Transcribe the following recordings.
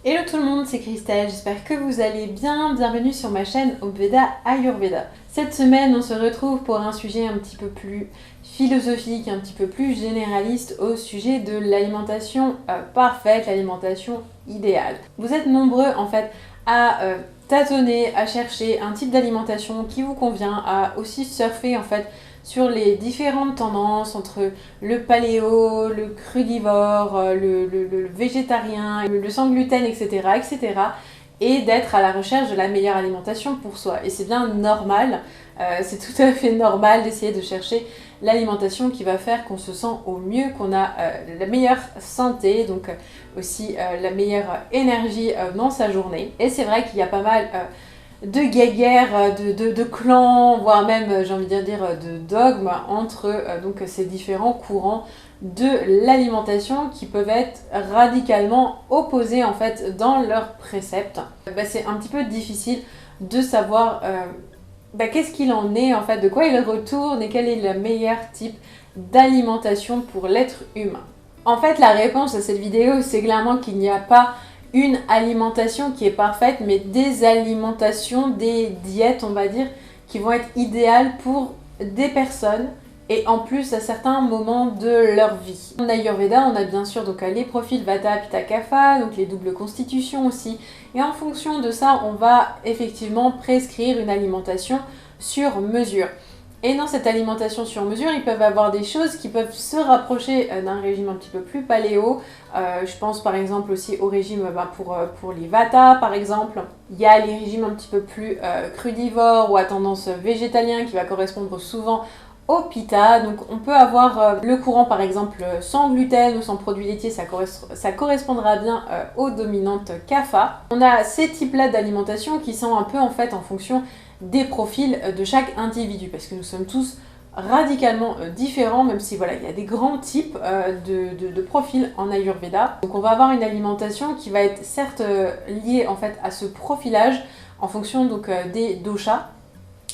Hello tout le monde, c'est Christelle, j'espère que vous allez bien. Bienvenue sur ma chaîne Obveda Ayurveda. Cette semaine, on se retrouve pour un sujet un petit peu plus philosophique, un petit peu plus généraliste au sujet de l'alimentation parfaite, l'alimentation idéale. Vous êtes nombreux en fait à tâtonner, à chercher un type d'alimentation qui vous convient, à aussi surfer en fait sur les différentes tendances entre le paléo, le crudivore, le végétarien, le sans gluten, etc., etc., et d'être à la recherche de la meilleure alimentation pour soi. Et c'est bien normal, c'est tout à fait normal d'essayer de chercher l'alimentation qui va faire qu'on se sent au mieux, qu'on a la meilleure santé, donc aussi la meilleure énergie dans sa journée. Et c'est vrai qu'il y a pas mal de guéguerres, de clans, voire même, j'ai envie de dire, de dogmes entre donc ces différents courants de l'alimentation qui peuvent être radicalement opposés en fait dans leurs préceptes. C'est un petit peu difficile de savoir qu'est-ce qu'il en est en fait, de quoi il retourne et quel est le meilleur type d'alimentation pour l'être humain. En fait, la réponse à cette vidéo, c'est clairement qu'il n'y a pas une alimentation qui est parfaite, mais des alimentations, des diètes, on va dire, qui vont être idéales pour des personnes et en plus à certains moments de leur vie. En Ayurveda, on a bien sûr donc les profils Vata, Pitta, Kapha, donc les doubles constitutions aussi. Et en fonction de ça, on va effectivement prescrire une alimentation sur mesure. Et dans cette alimentation sur mesure, ils peuvent avoir des choses qui peuvent se rapprocher d'un régime un petit peu plus paléo. Je pense par exemple aussi au régime pour les Vata par exemple. Il y a les régimes un petit peu plus crudivores ou à tendance végétalien qui va correspondre souvent au Pitta. Donc on peut avoir le courant par exemple sans gluten ou sans produits laitiers, ça correspondra bien aux dominantes Kapha. On a ces types-là d'alimentation qui sont un peu en fait en fonction des profils de chaque individu, parce que nous sommes tous radicalement différents, même si voilà, il y a des grands types de profils en Ayurveda. Donc on va avoir une alimentation qui va être certes liée en fait à ce profilage en fonction donc des doshas,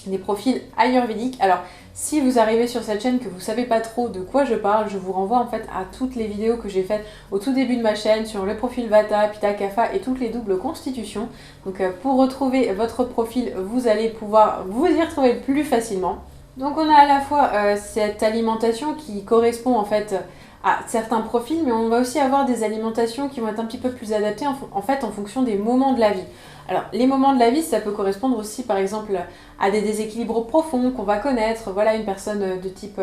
des profils ayurvédiques. Alors si vous arrivez sur cette chaîne que vous savez pas trop de quoi je parle, je vous renvoie en fait à toutes les vidéos que j'ai faites au tout début de ma chaîne sur le profil Vata, Pitta, Kapha et toutes les doubles constitutions. Donc pour retrouver votre profil, vous allez pouvoir vous y retrouver plus facilement. Donc on a à la fois cette alimentation qui correspond en fait à certains profils, mais on va aussi avoir des alimentations qui vont être un petit peu plus adaptées en fait en fonction des moments de la vie. Alors, les moments de la vie, ça peut correspondre aussi, par exemple, à des déséquilibres profonds qu'on va connaître. Voilà, une personne de type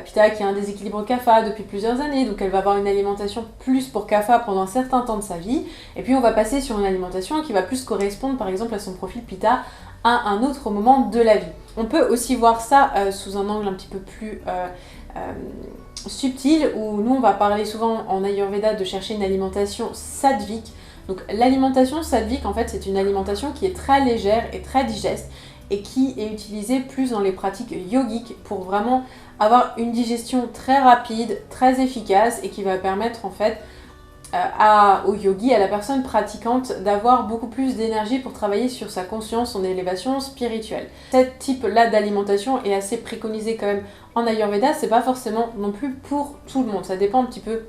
Pitta qui a un déséquilibre Kapha depuis plusieurs années, donc elle va avoir une alimentation plus pour Kapha pendant un certain temps de sa vie. Et puis, on va passer sur une alimentation qui va plus correspondre, par exemple, à son profil Pitta à un autre moment de la vie. On peut aussi voir ça sous un angle un petit peu plus subtil, où nous, on va parler souvent en Ayurveda de chercher une alimentation sattvique. Donc l'alimentation sattvique, en fait, c'est une alimentation qui est très légère et très digeste et qui est utilisée plus dans les pratiques yogiques pour vraiment avoir une digestion très rapide, très efficace et qui va permettre en fait au yogi, à la personne pratiquante, d'avoir beaucoup plus d'énergie pour travailler sur sa conscience, son élévation spirituelle. Cet type-là d'alimentation est assez préconisé quand même en Ayurveda, c'est pas forcément non plus pour tout le monde, ça dépend un petit peu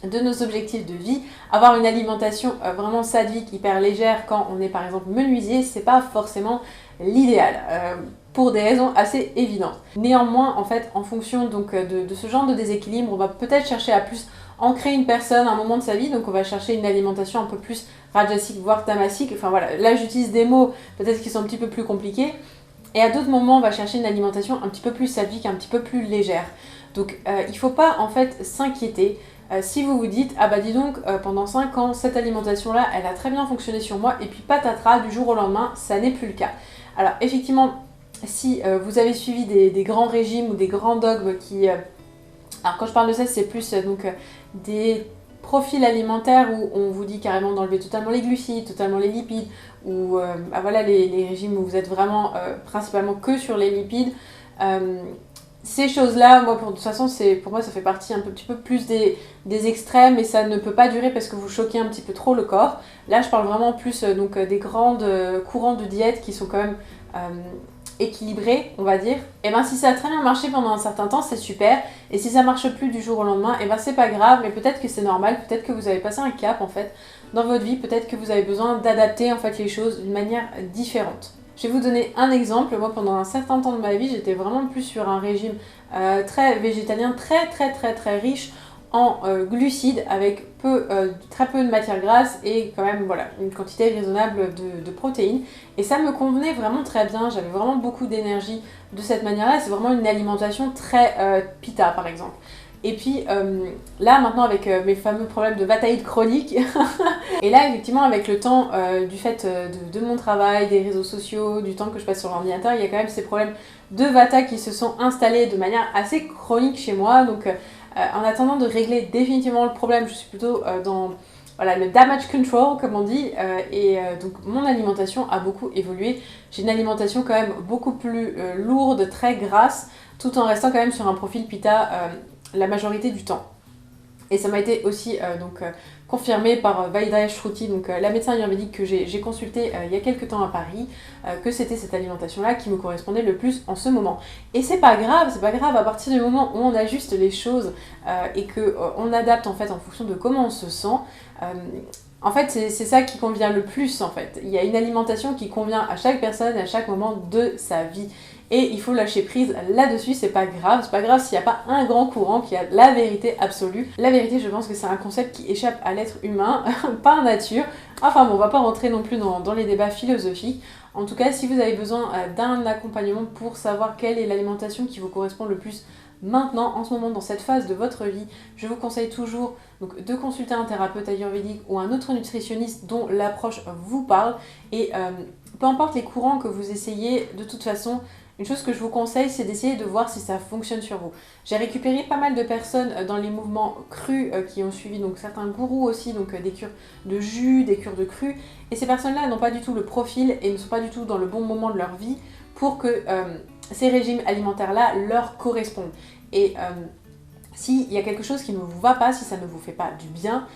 de nos objectifs de vie. Avoir une alimentation vraiment sattvique, hyper légère quand on est par exemple menuisier, c'est pas forcément l'idéal pour des raisons assez évidentes. Néanmoins, en fait, en fonction donc de ce genre de déséquilibre, on va peut-être chercher à plus ancrer une personne à un moment de sa vie, donc on va chercher une alimentation un peu plus rajasique, voire tamasique. Enfin voilà, là j'utilise des mots peut-être qui sont un petit peu plus compliqués. Et à d'autres moments, on va chercher une alimentation un petit peu plus sattvique, un petit peu plus légère. Donc il ne faut pas en fait s'inquiéter. Si vous vous dites, ah bah dis donc, pendant 5 ans, cette alimentation-là, elle a très bien fonctionné sur moi, et puis patatras, du jour au lendemain, ça n'est plus le cas. Alors effectivement, si vous avez suivi des grands régimes ou des grands dogmes qui... alors quand je parle de ça, c'est plus des profils alimentaires où on vous dit carrément d'enlever totalement les glucides, totalement les lipides, ou voilà les régimes où vous êtes vraiment principalement que sur les lipides. Ces choses-là, moi, de toute façon, pour moi, ça fait partie un petit peu plus des extrêmes et ça ne peut pas durer parce que vous choquez un petit peu trop le corps. Là, je parle vraiment plus donc des grands courants de diète qui sont quand même équilibré, on va dire, et ben si ça a très bien marché pendant un certain temps, c'est super. Et si ça marche plus du jour au lendemain, et ben c'est pas grave, mais peut-être que c'est normal, peut-être que vous avez passé un cap en fait dans votre vie, peut-être que vous avez besoin d'adapter en fait les choses d'une manière différente. Je vais vous donner un exemple. Moi, pendant un certain temps de ma vie, j'étais vraiment plus sur un régime très végétalien, très riche en glucides, avec très peu de matières grasses et quand même voilà, une quantité raisonnable de protéines. Et ça me convenait vraiment très bien, j'avais vraiment beaucoup d'énergie de cette manière-là. C'est vraiment une alimentation très pita par exemple. Et puis là maintenant avec mes fameux problèmes de bataille chronique, et là effectivement avec le temps du fait de mon travail, des réseaux sociaux, du temps que je passe sur l'ordinateur, il y a quand même ces problèmes de vata qui se sont installés de manière assez chronique chez moi. Donc en attendant de régler définitivement le problème, je suis plutôt dans voilà, le damage control comme on dit, donc mon alimentation a beaucoup évolué. J'ai une alimentation quand même beaucoup plus lourde, très grasse, tout en restant quand même sur un profil pita la majorité du temps. Et ça m'a été aussi confirmé par Vaidya Shruti, donc la médecin ayurvédique que j'ai consultée il y a quelques temps à Paris, que c'était cette alimentation-là qui me correspondait le plus en ce moment. Et c'est pas grave, à partir du moment où on ajuste les choses et qu'on adapte en fait en fonction de comment on se sent. En fait, c'est ça qui convient le plus en fait. Il y a une alimentation qui convient à chaque personne, à chaque moment de sa vie. Et il faut lâcher prise là-dessus, c'est pas grave s'il n'y a pas un grand courant qui a la vérité absolue. La vérité, je pense que c'est un concept qui échappe à l'être humain, par nature. Enfin bon, on va pas rentrer non plus dans les débats philosophiques. En tout cas, si vous avez besoin d'un accompagnement pour savoir quelle est l'alimentation qui vous correspond le plus maintenant, en ce moment, dans cette phase de votre vie, je vous conseille toujours donc, de consulter un thérapeute ayurvédique ou un autre nutritionniste dont l'approche vous parle. Et peu importe les courants que vous essayez, de toute façon, une chose que je vous conseille, c'est d'essayer de voir si ça fonctionne sur vous. J'ai récupéré pas mal de personnes dans les mouvements crus qui ont suivi, donc certains gourous aussi, donc des cures de jus, des cures de cru. Et ces personnes-là n'ont pas du tout le profil et ne sont pas du tout dans le bon moment de leur vie pour que ces régimes alimentaires-là leur correspondent. Et s'il y a quelque chose qui ne vous va pas, si ça ne vous fait pas du bien,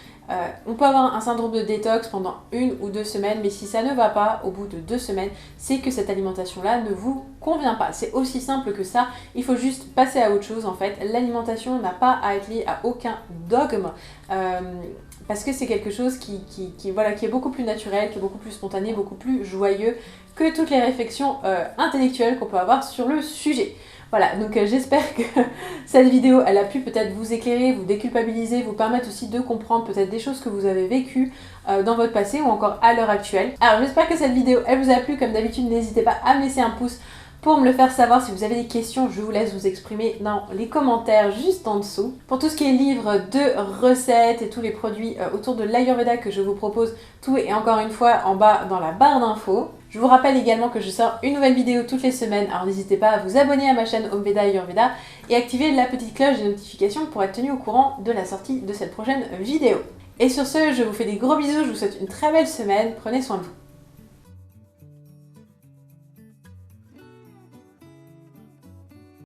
on peut avoir un syndrome de détox pendant 1 ou 2 semaines, mais si ça ne va pas au bout de 2 semaines, c'est que cette alimentation-là ne vous convient pas. C'est aussi simple que ça, il faut juste passer à autre chose en fait. L'alimentation n'a pas à être liée à aucun dogme, parce que c'est quelque chose qui est beaucoup plus naturel, qui est beaucoup plus spontané, beaucoup plus joyeux que toutes les réflexions intellectuelles qu'on peut avoir sur le sujet. Voilà, donc j'espère que cette vidéo, elle a pu peut-être vous éclairer, vous déculpabiliser, vous permettre aussi de comprendre peut-être des choses que vous avez vécues dans votre passé ou encore à l'heure actuelle. Alors j'espère que cette vidéo, elle vous a plu. Comme d'habitude, n'hésitez pas à me laisser un pouce pour me le faire savoir. Si vous avez des questions, je vous laisse vous exprimer dans les commentaires juste en dessous. Pour tout ce qui est livre de recettes et tous les produits autour de l'Ayurveda que je vous propose, tout est encore une fois en bas dans la barre d'infos. Je vous rappelle également que je sors une nouvelle vidéo toutes les semaines, alors n'hésitez pas à vous abonner à ma chaîne Omveda Ayurveda et activer la petite cloche de notification pour être tenu au courant de la sortie de cette prochaine vidéo. Et sur ce, je vous fais des gros bisous, je vous souhaite une très belle semaine, prenez soin de vous.